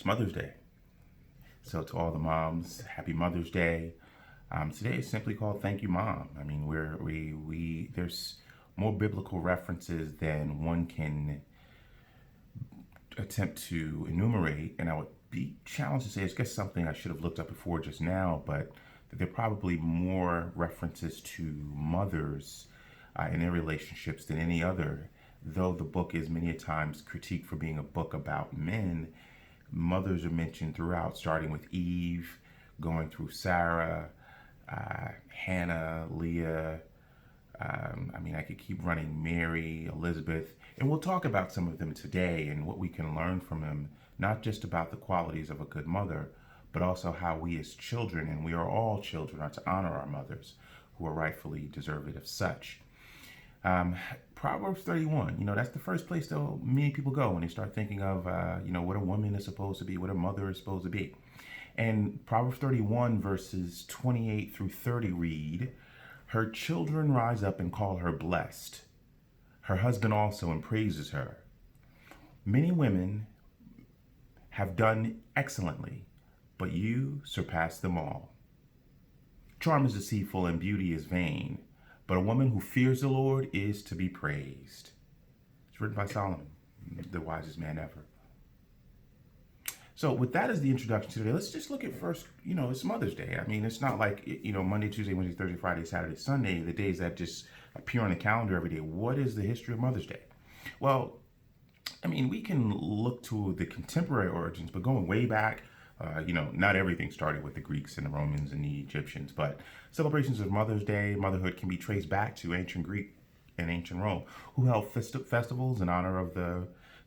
It's Mother's Day. So to all the moms, happy Mother's Day. Today is simply called Thank You Mom. I mean, there's more biblical references than one can attempt to enumerate, and I would be challenged to say, it's just something I should have looked up before just now, but that there are probably more references to mothers in their relationships than any other. Though the book is many a times critiqued for being a book about men, mothers are mentioned throughout, starting with Eve, going through Sarah, Hannah, Leah. I could keep running, Mary, Elizabeth, and we'll talk about some of them today and what we can learn from them, not just about the qualities of a good mother, but also how we as children, and we are all children, are to honor our mothers who are rightfully deserving of such. Proverbs 31, that's the first place though many people go when they start thinking of, what a woman is supposed to be, what a mother is supposed to be. And Proverbs 31 verses 28 through 30 read, "Her children rise up and call her blessed. Her husband also and praises her. Many women have done excellently, but you surpass them all. Charm is deceitful and beauty is vain, but a woman who fears the Lord is to be praised." It's written by Solomon, the wisest man ever. So with that as the introduction to today, let's just look at first, it's Mother's Day. I mean, it's not like, Monday, Tuesday, Wednesday, Thursday, Friday, Saturday, Sunday, the days that just appear on the calendar every day. What is the history of Mother's Day? Well, we can look to the contemporary origins, but going way back, not everything started with the Greeks and the Romans and the Egyptians, but celebrations of Mother's Day, motherhood can be traced back to ancient Greek and ancient Rome, who held festivals in honor of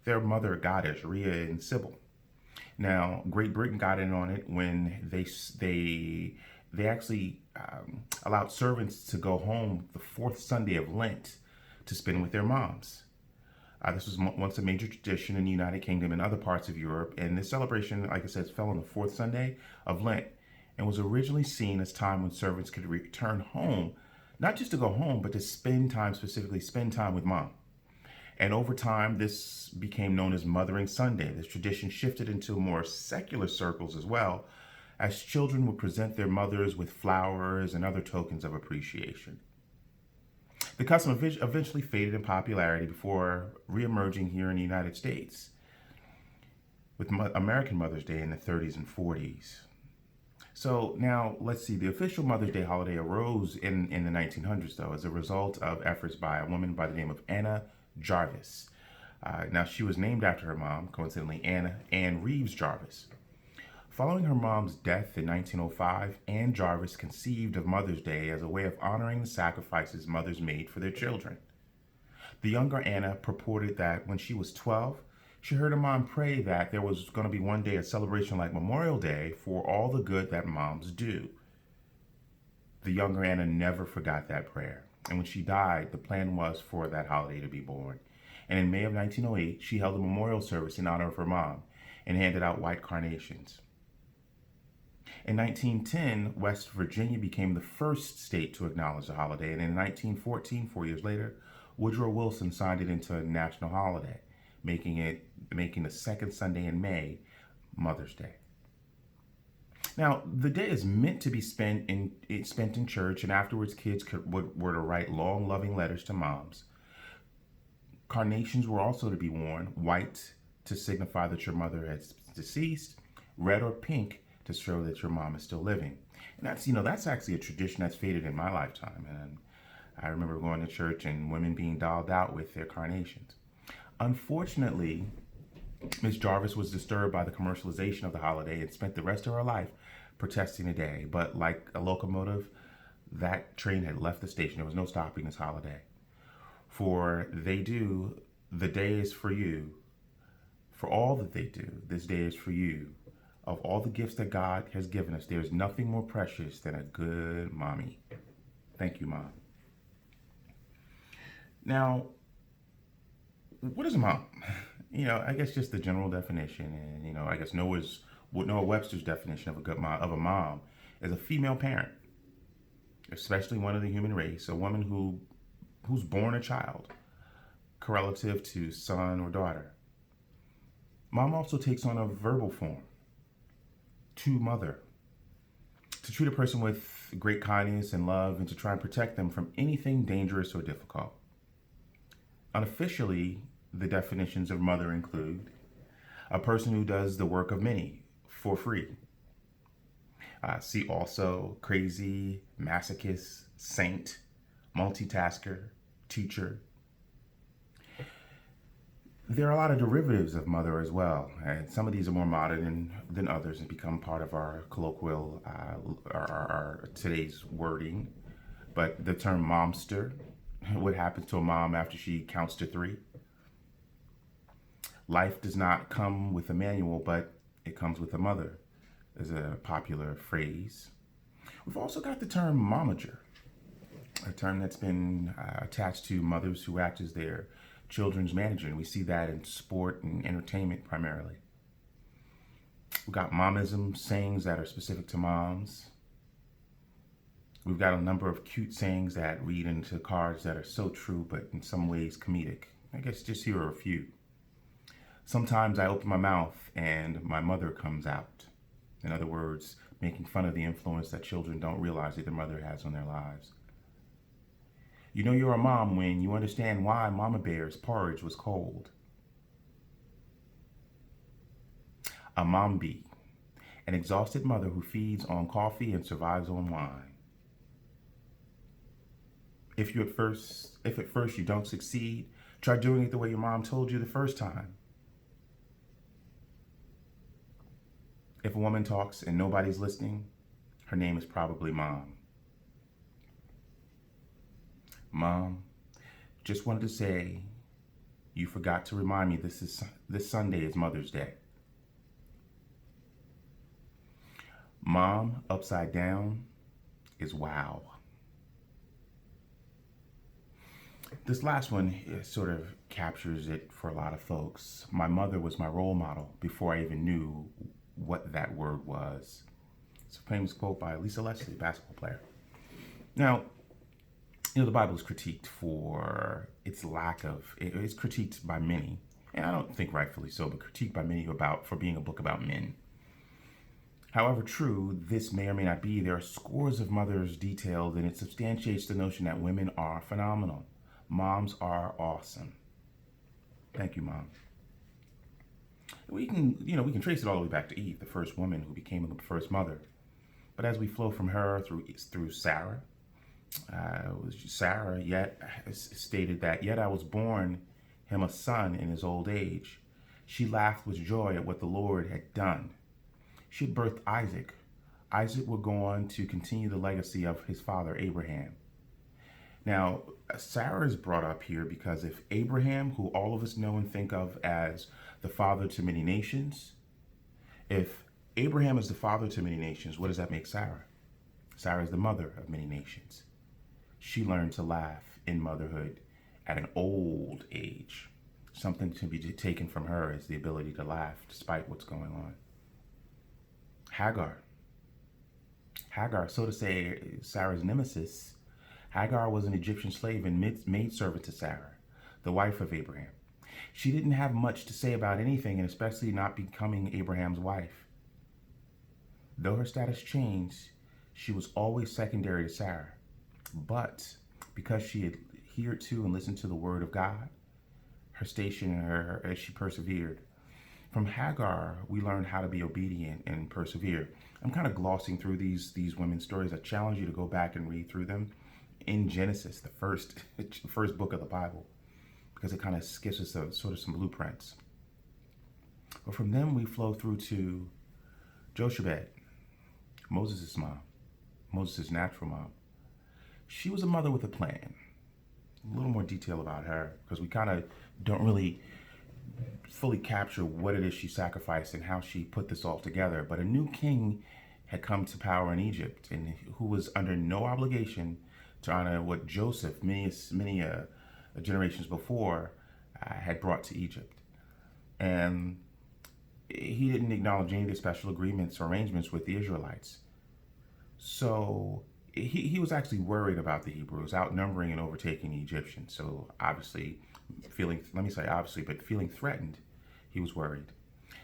their mother goddess, Rhea and Sybil. Now, Great Britain got in on it when they actually allowed servants to go home the fourth Sunday of Lent to spend with their moms. This was once a major tradition in the United Kingdom and other parts of Europe, and this celebration, like I said, fell on the fourth Sunday of Lent and was originally seen as time when servants could return home, not just to go home, but to spend time with mom. And over time, this became known as Mothering Sunday. This tradition shifted into more secular circles as well, as children would present their mothers with flowers and other tokens of appreciation. The custom eventually faded in popularity before reemerging here in the United States with American Mother's Day in the 30s and 40s. So now let's see, the official Mother's Day holiday arose in the 1900s, though, as a result of efforts by a woman by the name of Anna Jarvis. Now, she was named after her mom, coincidentally, Anne Reeves Jarvis. Following her mom's death in 1905, Anne Jarvis conceived of Mother's Day as a way of honoring the sacrifices mothers made for their children. The younger Anna purported that when she was 12, she heard her mom pray that there was going to be one day a celebration like Memorial Day for all the good that moms do. The younger Anna never forgot that prayer. And when she died, the plan was for that holiday to be born. And in May of 1908, she held a memorial service in honor of her mom and handed out white carnations. In 1910, West Virginia became the first state to acknowledge the holiday. And in 1914, 4 years later, Woodrow Wilson signed it into a national holiday, making the second Sunday in May Mother's Day. Now, the day is meant to be spent in church, and afterwards kids were to write long, loving letters to moms. Carnations were also to be worn, white to signify that your mother has deceased, red or pink to show that your mom is still living. And that's actually a tradition that's faded in my lifetime. And I remember going to church and women being dolled out with their carnations. Unfortunately, Miss Jarvis was disturbed by the commercialization of the holiday and spent the rest of her life protesting the day. But like a locomotive, that train had left the station. There was no stopping this holiday. For they do, the day is for you. For all that they do, this day is for you. Of all the gifts that God has given us, there's nothing more precious than a good mommy. Thank you, Mom. Now, what is a mom? I guess just the general definition, and I guess Noah Webster's definition of a mom is a female parent, especially one of the human race, a woman who's born a child, correlative to son or daughter. Mom also takes on a verbal form, to mother, to treat a person with great kindness and love and to try and protect them from anything dangerous or difficult. Unofficially, the definitions of mother include a person who does the work of many for free. See also crazy, masochist, saint, multitasker, teacher. There are a lot of derivatives of mother as well, and some of these are more modern than others and become part of our colloquial, our today's wording. But the term momster, what happens to a mom after she counts to three? Life does not come with a manual, but it comes with a mother, is a popular phrase. We've also got the term momager, a term that's been attached to mothers who act as their children's manager, and we see that in sport and entertainment primarily. We've got momism, sayings that are specific to moms. We've got a number of cute sayings that read into cards that are so true, but in some ways comedic. I guess just here are a few. Sometimes I open my mouth and my mother comes out. In other words, making fun of the influence that children don't realize that their mother has on their lives. You know you're a mom when you understand why Mama Bear's porridge was cold. A mom bee, an exhausted mother who feeds on coffee and survives on wine. If at first you don't succeed, try doing it the way your mom told you the first time. If a woman talks and nobody's listening, her name is probably Mom. Mom, just wanted to say, you forgot to remind me this Sunday is Mother's Day. Mom, upside down, is wow. This last one sort of captures it for a lot of folks. My mother was my role model before I even knew what that word was. It's a famous quote by Lisa Leslie, basketball player. Now, the Bible is critiqued for its lack of, it's critiqued by many, and I don't think rightfully so, but critiqued by many for being a book about men. However true this may or may not be, there are scores of mothers detailed, and it substantiates the notion that women are phenomenal. Moms are awesome. Thank you, Mom. We can trace it all the way back to Eve, the first woman who became the first mother. But as we flow from her through Sarah, Sarah yet stated that, yet I was born him a son in his old age. She laughed with joy at what the Lord had done. She had birthed Isaac. Isaac would go on to continue the legacy of his father Abraham. Now, Sarah is brought up here because if Abraham, who all of us know and think of as the father to many nations, if Abraham is the father to many nations, what does that make Sarah? Sarah is the mother of many nations. She learned to laugh in motherhood at an old age. Something to be taken from her is the ability to laugh despite what's going on. Hagar, so to say, Sarah's nemesis. Hagar was an Egyptian slave and maidservant to Sarah, the wife of Abraham. She didn't have much to say about anything, and especially not becoming Abraham's wife. Though her status changed, she was always secondary to Sarah. But because she adhered to and listened to the word of God, her station and her as she persevered. From Hagar, we learn how to be obedient and persevere. I'm kind of glossing through these women's stories. I challenge you to go back and read through them in Genesis, the first book of the Bible, because it kind of gives us sort of some blueprints. But from them, we flow through to Jochebed, Moses' mom, Moses' natural mom. She was a mother with a plan. A little more detail about her, because we kind of don't really fully capture what it is she sacrificed and how she put this all together. But a new king had come to power in Egypt, and who was under no obligation to honor what Joseph, many generations before, had brought to Egypt. And he didn't acknowledge any of the special agreements or arrangements with the Israelites. So he was actually worried about the Hebrews outnumbering and overtaking the Egyptians. So obviously, feeling threatened, he was worried.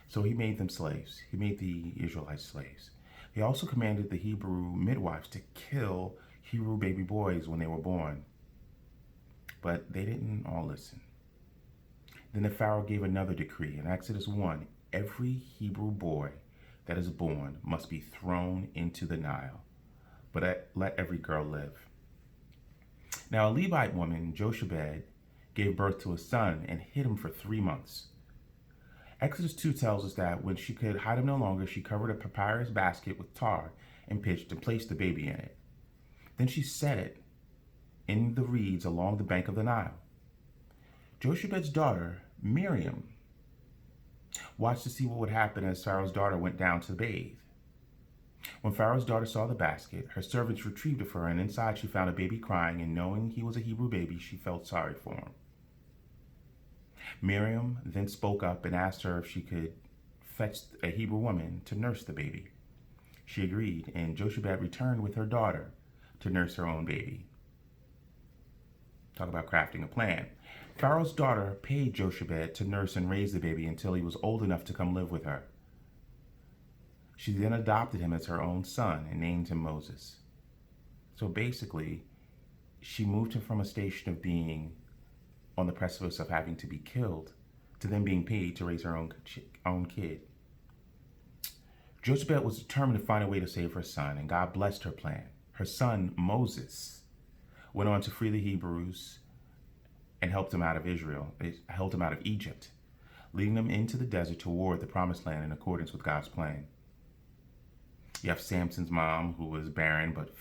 So he made them slaves. He made the Israelites slaves. He also commanded the Hebrew midwives to kill Hebrew baby boys when they were born. But they didn't all listen. Then the Pharaoh gave another decree. In Exodus 1, every Hebrew boy that is born must be thrown into the Nile, but let every girl live. Now a Levite woman, Jochebed, gave birth to a son and hid him for 3 months. Exodus 2 tells us that when she could hide him no longer, she covered a papyrus basket with tar and pitch and placed the baby in it. Then she set it in the reeds along the bank of the Nile. Jochebed's daughter, Miriam, watched to see what would happen as Pharaoh's daughter went down to bathe. When Pharaoh's daughter saw the basket, her servants retrieved it for her, and inside she found a baby crying, and knowing he was a Hebrew baby, she felt sorry for him. Miriam then spoke up and asked her if she could fetch a Hebrew woman to nurse the baby. She agreed, and Jochebed returned with her daughter to nurse her own baby. Talk about crafting a plan. Pharaoh's daughter paid Jochebed to nurse and raise the baby until he was old enough to come live with her. She then adopted him as her own son and named him Moses. So basically, she moved him from a station of being on the precipice of having to be killed to then being paid to raise her own kid. Jochebed was determined to find a way to save her son, and God blessed her plan. Her son, Moses, went on to free the Hebrews and helped them out of Egypt, leading them into the desert toward the promised land in accordance with God's plan. You have Samson's mom, who was barren, but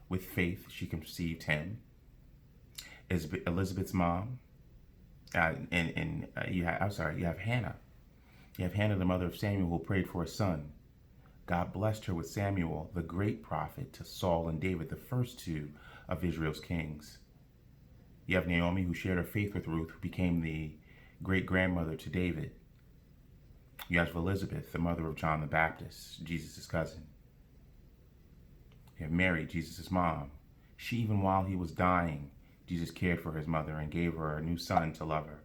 with faith, she conceived him. Elizabeth's mom, you have Hannah. You have Hannah, the mother of Samuel, who prayed for a son. God blessed her with Samuel, the great prophet to Saul and David, the first two of Israel's kings. You have Naomi, who shared her faith with Ruth, who became the great-grandmother to David. You have Elizabeth, the mother of John the Baptist, Jesus' cousin. You have Mary, Jesus' mom. She, even while he was dying, Jesus cared for his mother and gave her a new son to love her.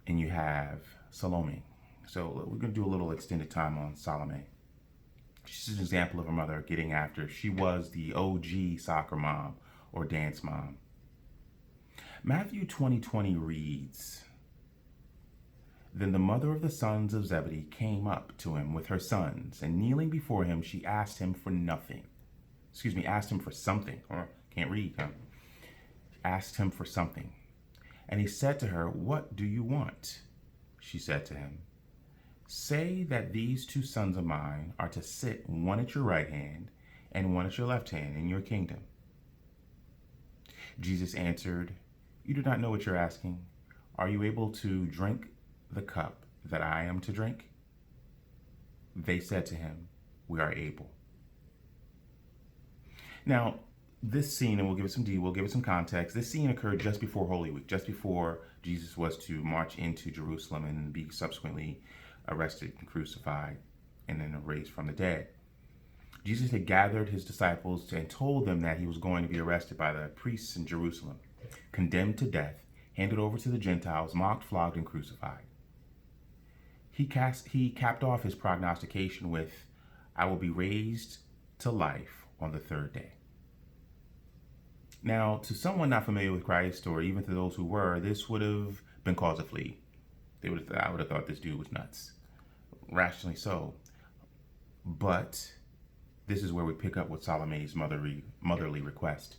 And you have Salome. So we're going to do a little extended time on Salome. She's an example of her mother getting after. She was the OG soccer mom or dance mom. Matthew 20:20 reads, Then the mother of the sons of Zebedee came up to him with her sons, and kneeling before him, she asked him for something. Or can't read, huh? Asked him for something. And he said to her, What do you want? She said to him, Say that these two sons of mine are to sit, one at your right hand and one at your left hand in your kingdom. Jesus answered, You do not know what you're asking. Are you able to drink the cup that I am to drink? They said to him, We are able. Now, this scene, and we'll give it some context. This scene occurred just before Holy Week, just before Jesus was to march into Jerusalem and be subsequently arrested and crucified and then raised from the dead. Jesus had gathered his disciples and told them that he was going to be arrested by the priests in Jerusalem, condemned to death, handed over to the Gentiles, mocked, flogged, and crucified. He capped off his prognostication with, I will be raised to life on the third day. Now, to someone not familiar with Christ, or even to those who were, this would have been cause to flee. I would have thought this dude was nuts. Rationally so. But this is where we pick up with Salome's motherly request.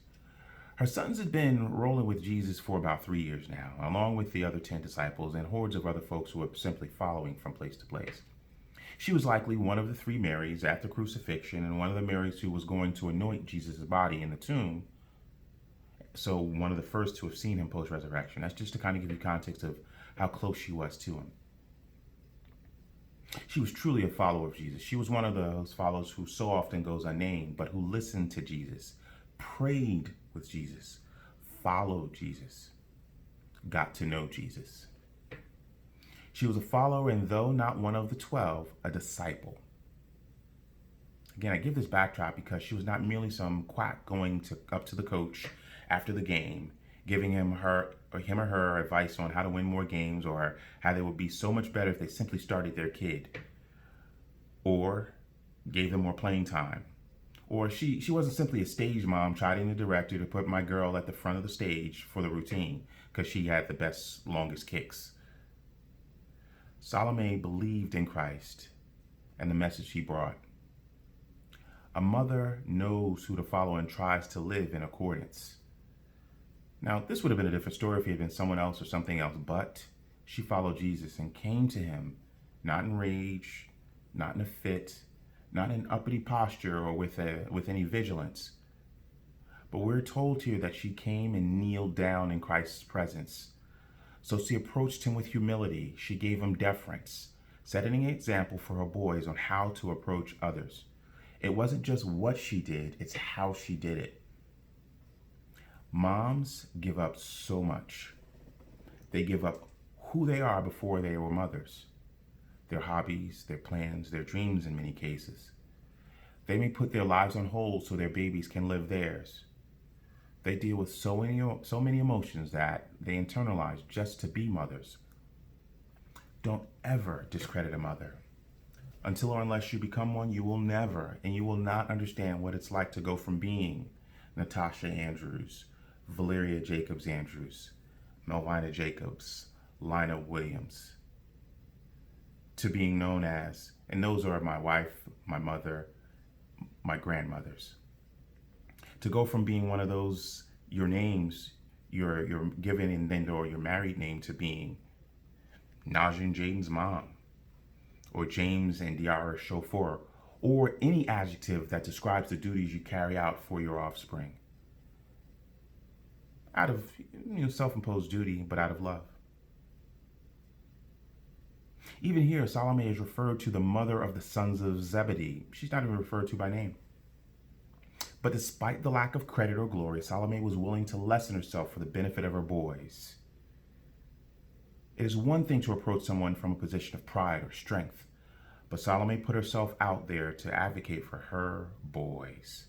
Her sons had been rolling with Jesus for about 3 years now, along with the other 10 disciples and hordes of other folks who were simply following from place to place. She was likely one of the 3 Marys at the crucifixion and one of the Marys who was going to anoint Jesus' body in the tomb. So one of the first to have seen him post-resurrection. That's just to kind of give you context of how close she was to him. She was truly a follower of Jesus. She was one of those followers who so often goes unnamed, but who listened to Jesus, prayed with Jesus, followed Jesus, got to know Jesus. She was a follower, and though not one of the 12, a disciple. Again, I give this backdrop because she was not merely some quack going up to the coach after the game, giving him her him or her advice on how to win more games, or how they would be so much better if they simply started their kid, or gave them more playing time. Or she wasn't simply a stage mom chiding the director to put my girl at the front of the stage for the routine because she had the best, longest kicks. Salome believed in Christ and the message he brought. A mother knows who to follow and tries to live in accordance. Now, this would have been a different story if he had been someone else or something else, but she followed Jesus and came to him, not in rage, not in a fit, not in uppity posture or with any vigilance. But we're told here that she came and kneeled down in Christ's presence. So she approached him with humility. She gave him deference, setting an example for her boys on how to approach others. It wasn't just what she did, it's how she did it. Moms give up so much. They give up who they are before they were mothers. Their hobbies, their plans, their dreams in many cases. They may put their lives on hold so their babies can live theirs. They deal with so many emotions that they internalize just to be mothers. Don't ever discredit a mother. Until or unless you become one, you will never, and you will not understand what it's like to go from being Natasha Andrews, Valeria Jacobs Andrews, Melvina Jacobs, Lina Williams, to being known as, and those are my wife, my mother, my grandmothers. To go from being one of those, your names, your given and then or your married name, to being Najee and Jaden's mom, or James and Diara's chauffeur, or any adjective that describes the duties you carry out for your offspring. Out of self-imposed duty, but out of love. Even here, Salome is referred to the mother of the sons of Zebedee. She's not even referred to by name. But despite the lack of credit or glory, Salome was willing to lessen herself for the benefit of her boys. It is one thing to approach someone from a position of pride or strength, but Salome put herself out there to advocate for her boys.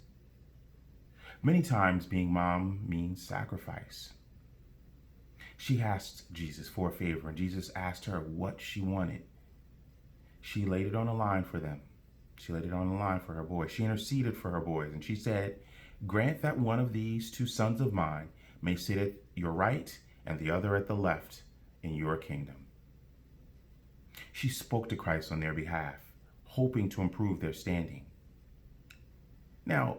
Many times being mom means sacrifice. She asked Jesus for a favor, and Jesus asked her what she wanted. She laid it on the line for them. She laid it on the line for her boys. She interceded for her boys, and she said, "Grant that one of these two sons of mine may sit at your right and the other at the left in your kingdom." She spoke to Christ on their behalf, hoping to improve their standing. Now,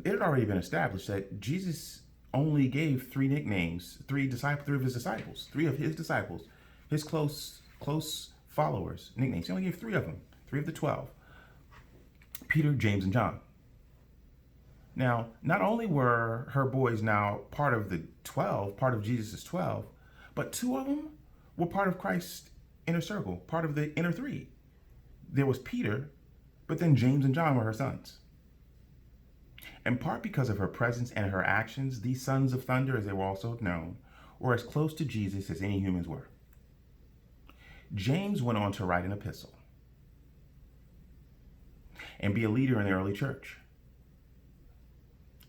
it had already been established that Jesus only gave three nicknames, three of his disciples, his close followers, nicknames. He only gave three of them, 3 of the 12. Peter, James, and John. Now, not only were her boys now part of the 12, part of Jesus' 12, but 2 of them were part of Christ's inner circle, part of the inner 3. There was Peter, but then James and John were her sons. In part because of her presence and her actions, these sons of thunder, as they were also known, were as close to Jesus as any humans were. James went on to write an epistle and be a leader in the early church.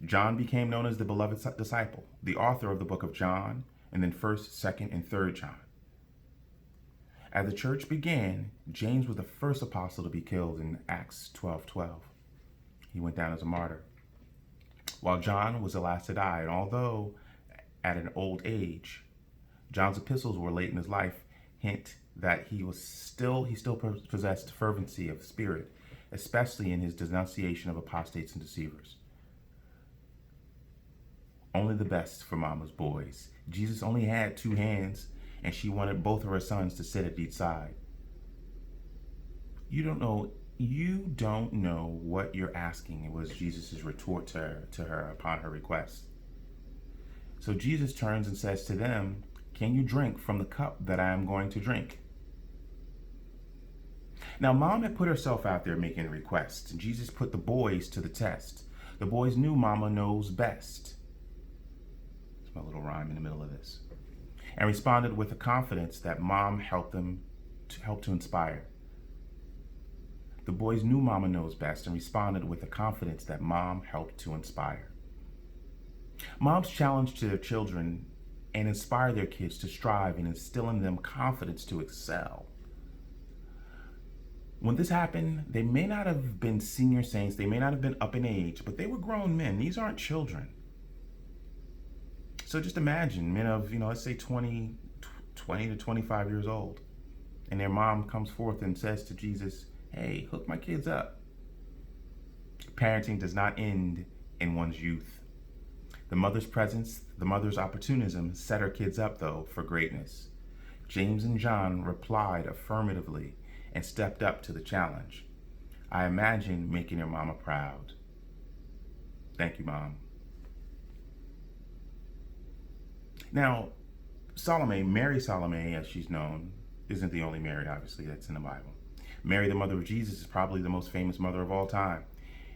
John became known as the beloved disciple, the author of the book of John, and then 1st, 2nd, and 3rd John. As the church began, James was the first apostle to be killed in Acts 12:12. He went down as a martyr, while John was the last to die. And although at an old age, John's epistles were late in his life, hint that he still possessed fervency of spirit, especially in his denunciation of apostates and deceivers. Only the best for Mama's boys. Jesus only had 2 hands, and she wanted both of her sons to sit at each side. You don't know what you're asking. It was Jesus' retort to her upon her request. So Jesus turns and says to them, "Can you drink from the cup that I am going to drink?" Now, Mom had put herself out there making a request, and Jesus put the boys to the test. The boys knew Mama knows best. It's my little rhyme in the middle of this. And responded with a confidence that Mom helped to inspire. The boys knew Mama knows best and responded with a confidence that Mom helped to inspire. Moms challenge to their children and inspire their kids to strive and instill in them confidence to excel. When this happened, they may not have been senior saints, they may not have been up in age, but they were grown men. These aren't children. So just imagine men of, let's say 20 to 25 years old, and their mom comes forth and says to Jesus, hey, hook my kids up. Parenting does not end in one's youth. The mother's presence, the mother's opportunism set her kids up, though, for greatness. James and John replied affirmatively and stepped up to the challenge. I imagine making your mama proud. Thank you, Mom. Now, Salome, Mary Salome, as she's known, isn't the only Mary, obviously, that's in the Bible. Mary, the mother of Jesus, is probably the most famous mother of all time.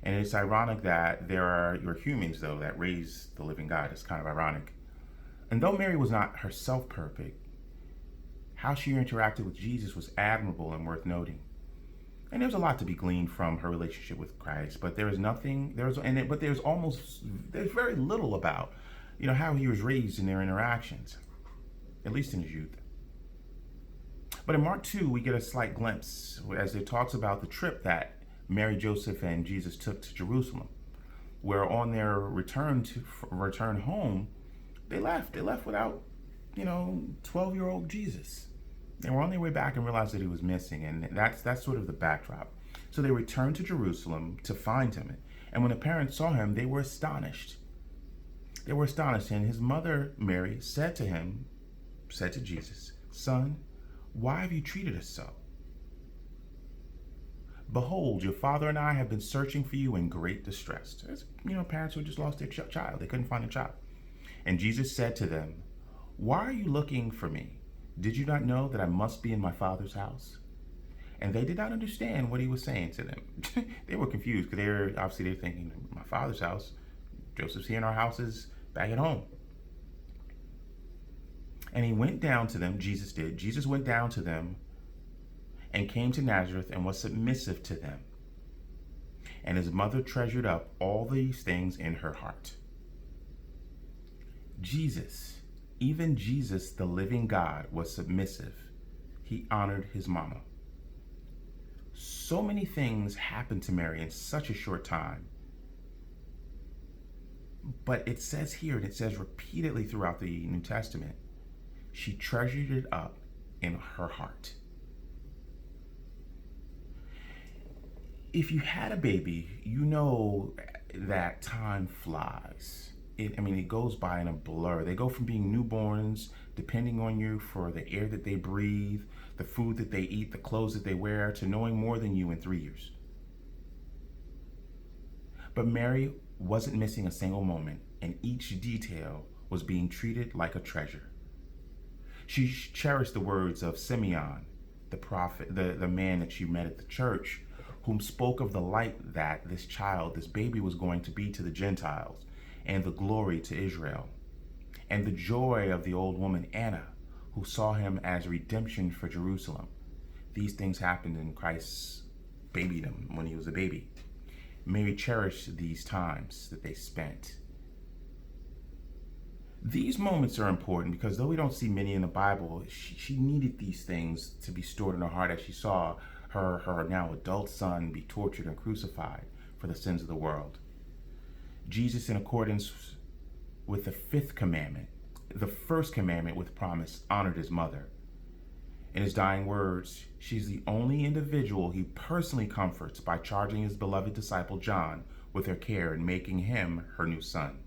And it's ironic that there are humans, though, that raise the living God. It's kind of ironic. And though Mary was not herself perfect, how she interacted with Jesus was admirable and worth noting. And there's a lot to be gleaned from her relationship with Christ, but there's very little about, how he was raised in their interactions, at least in his youth. But in Mark 2, we get a slight glimpse as it talks about the trip that Mary, Joseph, and Jesus took to Jerusalem, where on their return home, they left without, 12-year-old Jesus. They were on their way back and realized that he was missing, and that's sort of the backdrop. So they returned to Jerusalem to find him, and when the parents saw him, they were astonished. And his mother, Mary, said to Jesus, Son, why have you treated us so? Behold, your father and I have been searching for you in great distress. There's, parents who just lost their child. They couldn't find a child. And Jesus said to them, why are you looking for me? Did you not know that I must be in my Father's house? And they did not understand what he was saying to them. They were confused because they're thinking, my Father's house? Joseph's here in our houses back at home. And he went down to them, Jesus did. Jesus went down to them and came to Nazareth and was submissive to them. And his mother treasured up all these things in her heart. Even Jesus, the living God, was submissive. He honored his mama. So many things happened to Mary in such a short time. But it says here, and it says repeatedly throughout the New Testament, she treasured it up in her heart. If you had a baby, you know that time flies. It goes by in a blur. They go from being newborns, depending on you for the air that they breathe, the food that they eat, the clothes that they wear, to knowing more than you in 3 years. But Mary wasn't missing a single moment, and each detail was being treated like a treasure. She cherished the words of Simeon, the prophet, the man that she met at the church, whom spoke of the light that this baby was going to be to the Gentiles, and the glory to Israel, and the joy of the old woman Anna, who saw him as redemption for Jerusalem. These things happened in Christ's babydom when he was a baby. Mary cherished these times that they spent. These moments are important because though we don't see many in the Bible, she needed these things to be stored in her heart as she saw her now adult son be tortured and crucified for the sins of the world. Jesus, in accordance with the fifth commandment, the first commandment with promise, honored his mother. In his dying words, she's the only individual he personally comforts by charging his beloved disciple John with her care and making him her new son.